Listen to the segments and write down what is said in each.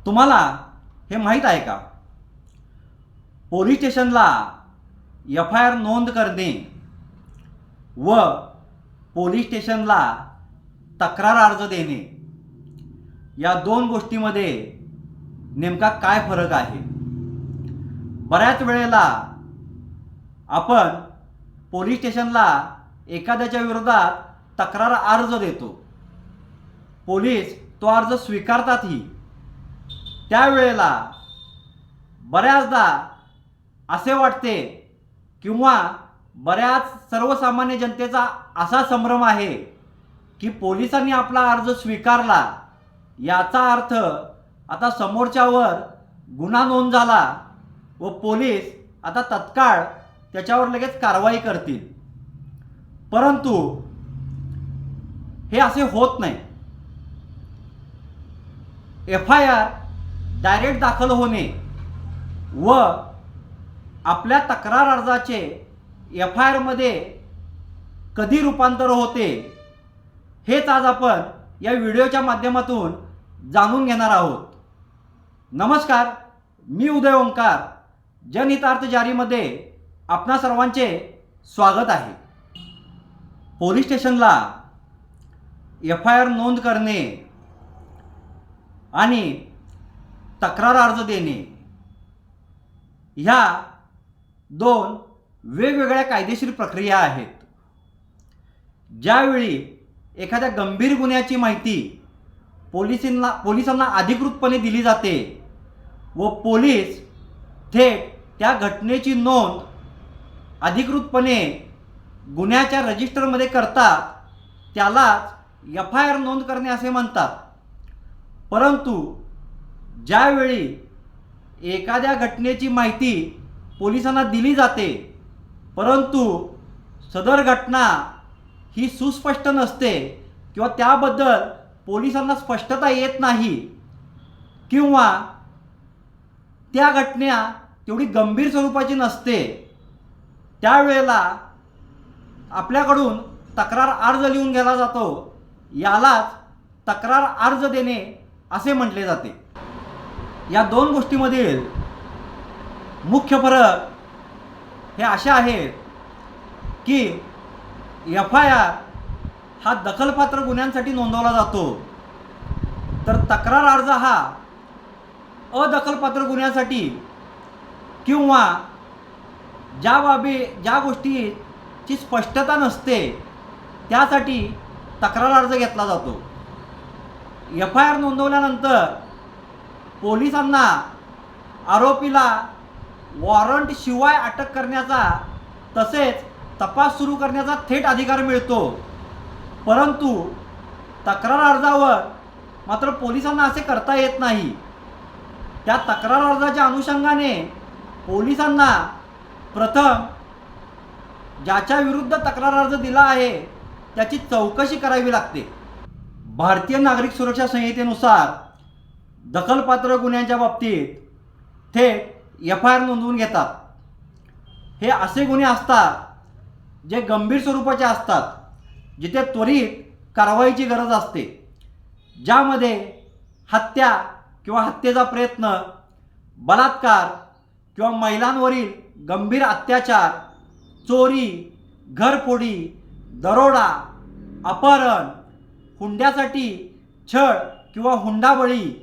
तुम्हाला हे माहीत आहे का? पोलीस स्टेशनला एफ-आय-आर नोंद करणे व पोलीस स्टेशनला तक्रार अर्ज देणे या दोन गोष्टींमध्ये नेमका काय फरक आहे? बऱ्याच वेळेला आपण पोलीस स्टेशनला एखाद्याच्या विरोधात तक्रार अर्ज देतो. पोलीस तो अर्ज स्वीकारतातही. त्यावेळेला बऱ्याचदा असे वाटते किंवा बऱ्याच सर्वसामान्य जनतेचा असा संभ्रम आहे की पोलिसांनी आपला अर्ज स्वीकारला याचा अर्थ आता समोरच्यावर गुन्हा नोंद झाला व पोलीस आता तत्काळ त्याच्यावर लगेच कारवाई करतील. परंतु हे असे होत नाही. एफ-आय-आर डायरेक्ट दाखल होणे व आपल्या तक्रार अर्जाचे एफ-आय-आर मध्ये कधी रूपांतर होते हेच आज आपण या व्हिडिओच्या माध्यमातून जाणून घेणार आहोत. नमस्कार, मी उदय ओंकार. जनहितार्थ जारीमध्ये आपणा सर्वांचे स्वागत आहे. पोलीस स्टेशनला एफ-आय-आर नोंद करणे आणि तक्रार अर्ज देणे ह्या दोन वेगवेगळ्या कायदेशीर प्रक्रिया आहेत. ज्यावेळी एखाद्या गंभीर गुन्ह्याची माहिती पोलिसांना अधिकृतपणे दिली जाते व पोलीस थेट त्या घटनेची नोंद अधिकृतपणे गुन्ह्याच्या रजिस्टरमध्ये करतात, त्यालाच एफ-आय-आर नोंद करणे असे म्हणतात. परंतु ज्यावेळी एखाद्या घटनेची माहिती पोलिसांना दिली जाते परंतु सदर घटना ही सुस्पष्ट नसते किंवा त्याबद्दल पोलिसांना स्पष्टता येत नाही किंवा त्या घटना तेवढी गंभीर स्वरूपाची नसते, त्यावेळेला आपल्याकडून तक्रार अर्ज लिहून घेतला जातो. यालाच तक्रार अर्ज देणे असे म्हटले जाते. या दोन गोष्टींमधील मुख्य फरक हे असे आहेत की एफ-आय-आर हा दखलपात्र गुन्ह्यांसाठी नोंदवला जातो, तर तक्रार अर्ज हा अदखलपात्र गुन्ह्यासाठी किंवा ज्या गोष्टीची स्पष्टता नसते त्यासाठी तक्रार अर्ज घेतला जातो. एफ-आय-आर नोंदवल्यानंतर पोलिसांना आरोपीला वॉरंट शिवाय अटक करण्याचा तसेच तपास सुरू करण्याचा थेट अधिकार मिळतो. परंतु तक्रार अर्जावर मात्र पोलिसांना असे करता येत नाही. त्या तक्रार अर्जाच्या अनुषंगाने पोलिसांना प्रथम ज्याच्या विरुद्ध तक्रार अर्ज दिला आहे त्याची चौकशी करावी लागते. भारतीय नागरिक सुरक्षा संहितेनुसार दखलपात्र गुन्ह्यांच्या बाबतीत थेट एफ-आय-आर नोंदवून घेतात. हे असे गुन्हे असतात जे गंभीर स्वरूपाचे असतात, जिथे त्वरित कारवाईची गरज असते, ज्यामध्ये हत्या किंवा हत्येचा प्रयत्न, बलात्कार किंवा महिलांवरील गंभीर अत्याचार, चोरी, घरफोडी, दरोडा, अपहरण, हुंड्यासाठी छळ किंवा हुंडाबळी,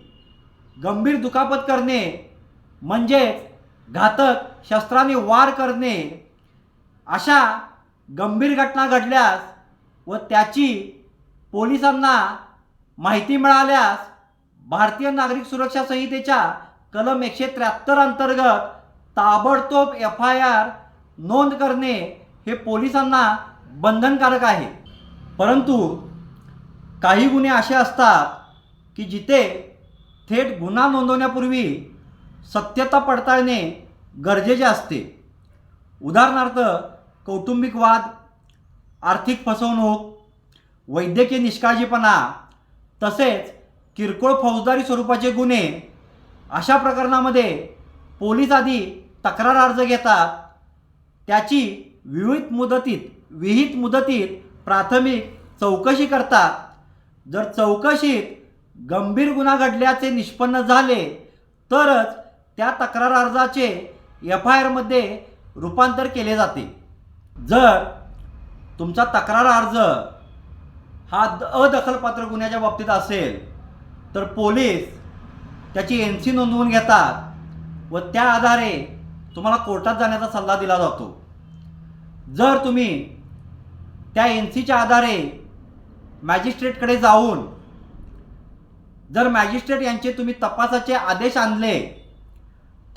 गंभीर दुखापत करणे म्हणजेच घातक शस्त्राने वार करणे, अशा गंभीर घटना घडल्यास व त्याची पोलिसांना माहिती मिळाल्यास भारतीय नागरिक सुरक्षा संहितेच्या कलम 173 अंतर्गत ताबडतोब एफ-आय-आर नोंद करणे हे पोलिसांना बंधनकारक आहे. परंतु काही गुन्हे असे असतात की जिथे थेट गुन्हा नोंदवण्यापूर्वी सत्यता पडताळणे गरजेचे असते. उदाहरणार्थ कौटुंबिक वाद, आर्थिक फसवणूक, वैद्यकीय निष्काळजीपणा तसेच किरकोळ फौजदारी स्वरूपाचे गुन्हे. अशा प्रकरणामध्ये पोलीस आधी तक्रार अर्ज घेतात, त्याची विहित मुदतीत प्राथमिक चौकशी करतात. जर चौकशीत गंभीर गुन्हा घडल्याचे निष्पन्न झाले तरच त्या तक्रार अर्जाचे FIRमध्ये रूपांतर केले जाते. जर तुमचा तक्रार अर्ज हा अदखलपात्र गुन्ह्याच्या बाबतीत असेल तर पोलीस त्याची NC नोंदवून घेतात व त्या आधारे तुम्हाला कोर्टात जाण्याचा सल्ला दिला जातो. जर तुम्ही त्या NCच्या आधारे मॅजिस्ट्रेटकडे जाऊन जर मॅजिस्ट्रेट यांचे तुम्ही तपासाचे आदेश आणले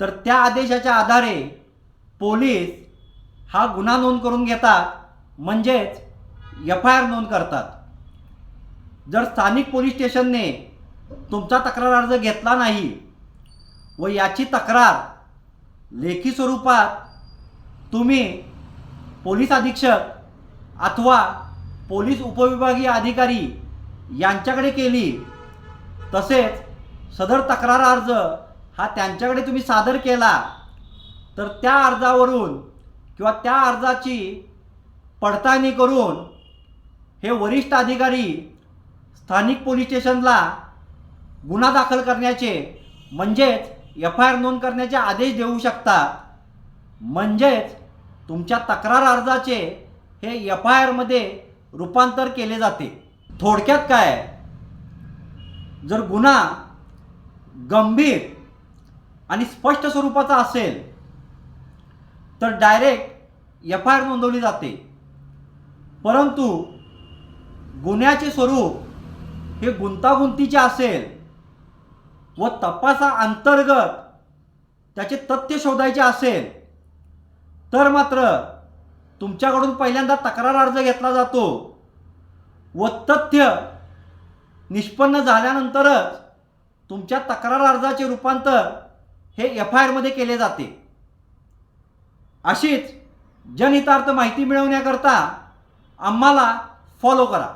तर त्या आदेशाच्या आधारे पोलीस हा गुन्हा नोंद करून घेतात, म्हणजेच FIR नोंद करतात. जर स्थानिक पोलीस स्टेशनने तुमचा तक्रार अर्ज घेतला नाही व याची तक्रार लेखी स्वरूपात तुम्ही पोलीस अधीक्षक अथवा पोलीस उपविभागीय अधिकारी यांच्याकडे केली, तसेच सदर तक्रार अर्ज हा त्यांच्याकडे तुम्ही सादर केला तर त्या अर्जावरून किंवा त्या अर्जाची पडताळणी करून हे वरिष्ठ अधिकारी स्थानिक पोलीस स्टेशनला गुन्हा दाखल करण्याचे म्हणजेच FIR नोंद करण्याचे आदेश देऊ शकतात. म्हणजेच तुमच्या तक्रार अर्जाचे हे FIRमध्ये रूपांतर केले जाते. थोडक्यात काय, जर गुन्हा गंभीर आणि स्पष्ट स्वरूपाचा असेल तर डायरेक्ट FIR नोंदवली जाते. परंतु गुन्ह्याचे स्वरूप हे गुंतागुंतीचे असेल व तपासाअंतर्गत त्याचे तथ्य शोधायचे असेल तर मात्र तुमच्याकडून पहिल्यांदा तक्रार अर्ज घेतला जातो व तथ्य निष्पन्न झाल्यानंतरच तुमच्या तक्रार अर्जाचे रूपांतर हे FIRमध्ये केले जाते. अशीच जनहितार्थ माहिती मिळवण्याकरता आम्हाला फॉलो करा.